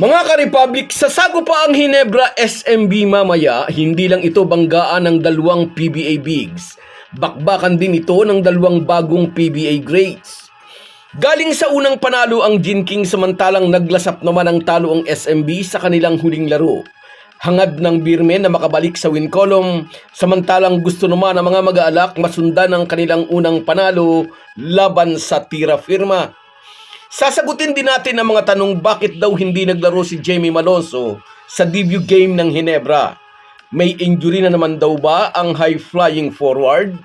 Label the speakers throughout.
Speaker 1: Mga ka-Republic, sasago pa ang Hinebra SMB mamaya, hindi lang ito banggaan ng dalawang PBA bigs. Bakbakan din ito ng dalawang bagong PBA greats. Galing sa unang panalo ang Gin King samantalang naglasap naman ang talo ang SMB sa kanilang huling laro. Hangad ng Beermen na makabalik sa win column, samantalang gusto naman ng mga mag-aalak masundan ang kanilang unang panalo laban sa tira firma. Sasagutin din natin ang mga tanong bakit daw hindi naglaro si Jamie Malonzo sa debut game ng Hinebra. May injury na naman daw ba ang high-flying forward?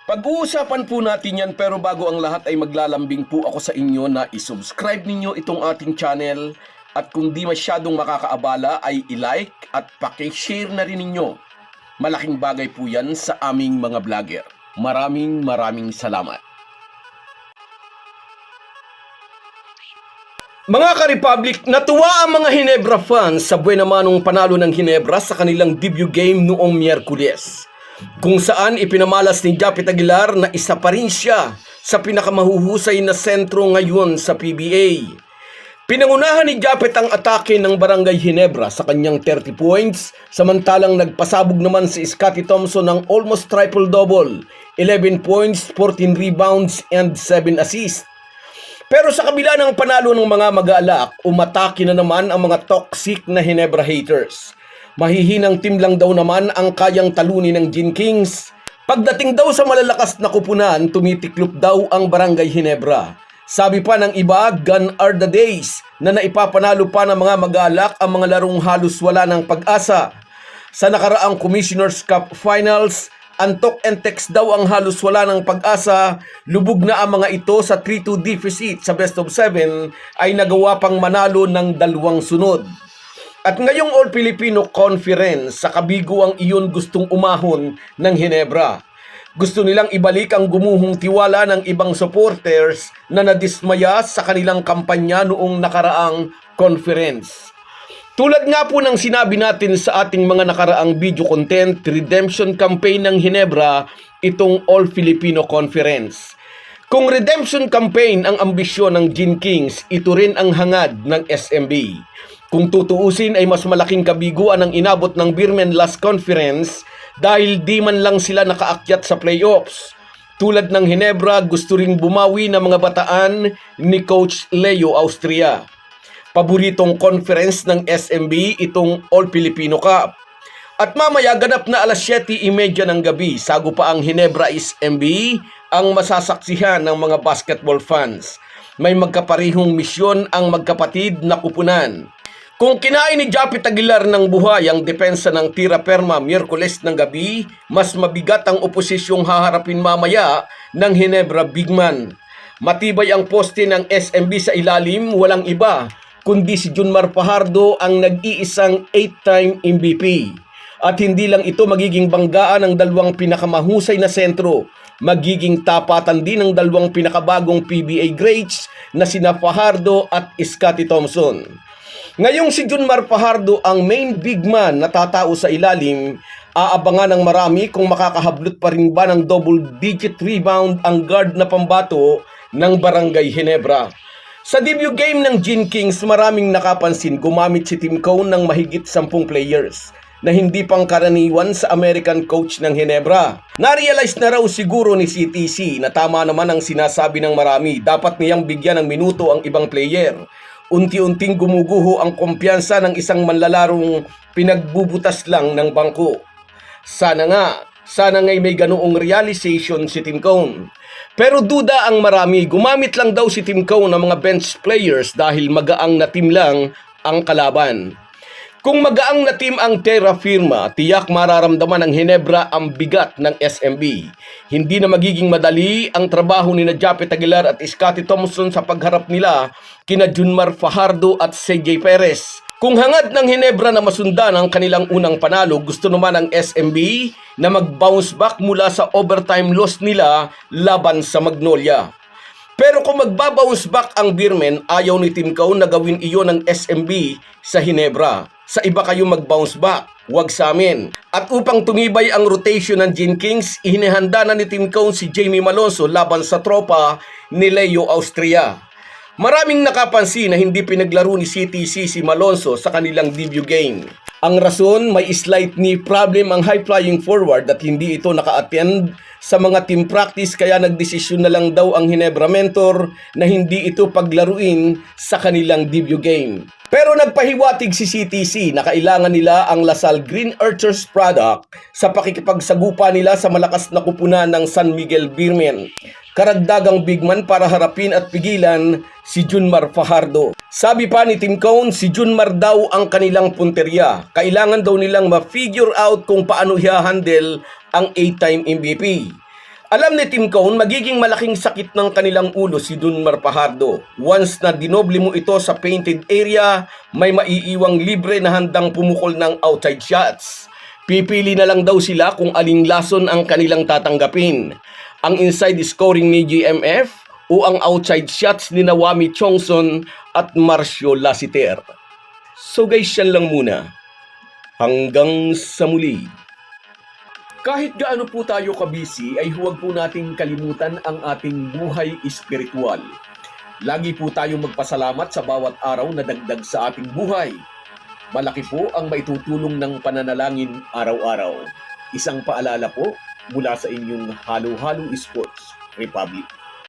Speaker 1: Pag-uusapan po natin yan, pero bago ang lahat ay maglalambing po ako sa inyo na isubscribe ninyo itong ating channel at kung di masyadong makakaabala ay i-like at paki-share na rin ninyo. Malaking bagay po yan sa aming mga vlogger. Maraming salamat. Mga ka-Republic, natuwa ang mga Hinebra fans sa buwan namanong panalo ng Hinebra sa kanilang debut game noong Miyerkules, kung saan ipinamalas ni Japet Aguilar na isa pa rin siya sa pinakamahuhusay na sentro ngayon sa PBA. Pinangunahan ni Japet ang atake ng Barangay Hinebra sa kanyang 30 points, samantalang nagpasabog naman si Scottie Thompson ng almost triple-double, 11 points, 14 rebounds, and 7 assists. Pero sa kabila ng panalo ng mga mag-aalak, umatake na naman ang mga toxic na Hinebra haters. Mahihinang team lang daw naman ang kayang talunin ng Gin Kings. Pagdating daw sa malalakas na kupunan, tumitiklop daw ang Barangay Hinebra. Sabi pa ng iba, gone are the days na naipapanalo pa ng mga mag-aalak ang mga larong halos wala ng pag-asa. Sa nakaraang Commissioner's Cup Finals, antok and text daw ang halos wala ng pag-asa, lubog na ang mga ito sa 3-2 deficit sa best of 7 ay nagawa pang manalo ng dalawang sunod. At ngayong All-Filipino Conference, sa kabigo ang iyon gustong umahon ng Hinebra. Gusto nilang ibalik ang gumuhong tiwala ng ibang supporters na nadismaya sa kanilang kampanya noong nakaraang conference. Tulad nga po ng sinabi natin sa ating mga nakaraang video content, redemption campaign ng Hinebra, itong All-Filipino Conference. Kung redemption campaign ang ambisyon ng Gin Kings, ito rin ang hangad ng SMB. Kung tutuusin ay mas malaking kabiguan ang inabot ng Beermen last conference dahil di man lang sila nakaakyat sa playoffs. Tulad ng Hinebra, gusto ring bumawi ng mga bataan ni Coach Leo Austria. Paboritong conference ng SMB itong All-Filipino Cup. At mamaya ganap na alas 7:30 ng gabi, sago pa ang Hinebra SMB ang masasaksihan ng mga basketball fans. May magkaparihong misyon ang magkapatid na kupunan. Kung kinain ni Japet Aguilar ng buhay ang depensa ng tira perma Miyerkules ng gabi, mas mabigat ang oposisyong haharapin mamaya ng Hinebra Bigman. Matibay ang poste ng SMB sa ilalim, walang iba kundi si Junmar Fajardo ang nag-iisang 8-time MVP. At hindi lang ito magiging banggaan ng dalawang pinakamahusay na sentro, magiging tapatan din ng dalawang pinakabagong PBA greats na sina Fajardo at Scottie Thompson. Ngayong si Junmar Fajardo ang main big man na tatao sa ilalim, aabangan ng marami kung makakahablot pa rin ba ng double-digit rebound ang guard na pambato ng Barangay Hinebra. Sa debut game ng Gin Kings, maraming nakapansin gumamit si Tim Cone ng mahigit 10 players na hindi pang karaniwan sa American coach ng Hinebra. Na-realize na raw siguro ni CTC na tama naman ang sinasabi ng marami, dapat niyang bigyan ng minuto ang ibang player. Unti-unting gumuguho ang kumpiyansa ng isang manlalarong pinagbubutas lang ng bangko. Sana nga'y may ganoong realization si Tim Cone. Pero duda ang marami, gumamit lang daw si Tim Cone ng mga bench players dahil magaang na team lang ang kalaban. Kung magaang na team ang Terra Firma, tiyak mararamdaman ng Hinebra ang bigat ng SMB. Hindi na magiging madali ang trabaho ni Japet Aguilar at Scottie Thompson sa pagharap nila kina Junmar Fajardo at CJ Perez. Kung hangad ng Hinebra na masundan ang kanilang unang panalo, gusto naman ng SMB na mag-bounce back mula sa overtime loss nila laban sa Magnolia. Pero kung magbabounce back ang Beermen, ayaw ni Tim Cone na gawin iyon ng SMB sa Hinebra. Sa iba kayo mag-bounce back. wag sa amin. At upang tumibay ang rotation ng Gin Kings, ihinihanda na ni Tim Cone si Jamie Malonzo laban sa tropa ni Leo Austria. Maraming nakapansin na hindi pinaglaro ni CTC si Malonzo sa kanilang debut game. Ang rason, may slight knee problem ang high-flying forward at hindi ito naka-attend sa mga team practice kaya nagdesisyon na lang daw ang Ginebra mentor na hindi ito paglaruin sa kanilang debut game. Pero nagpahiwatig si CTC na kailangan nila ang Lasal Green Archers product sa pakikipagsagupa nila sa malakas na kupunan ng San Miguel Beermen. Karagdagang bigman para harapin at pigilan si Junmar Fajardo. Sabi pa ni Tim Cone, si Junmar daw ang kanilang punterya. Kailangan daw nilang ma-figure out kung paano i-handle ang 8-time MVP. Alam ni Tim Cone, magiging malaking sakit ng kanilang ulo si Junmar Fajardo. Once na dinoble mo ito sa painted area, may maiiwang libre na handang pumukol ng outside shots. Pipili na lang daw sila kung aling lason ang kanilang tatanggapin. Ang inside scoring ni GMF o ang outside shots ni Nawami Chongson at Marcio Lasiter. So guys, yan lang muna. Hanggang sa muli. Kahit gaano po tayo kabisi ay huwag po nating kalimutan ang ating buhay espiritual. Lagi po tayong magpasalamat sa bawat araw na dagdag sa ating buhay. Malaki po ang maitutulong ng pananalangin araw-araw. Isang paalala po mula sa inyong Halo Halo Sports Republic.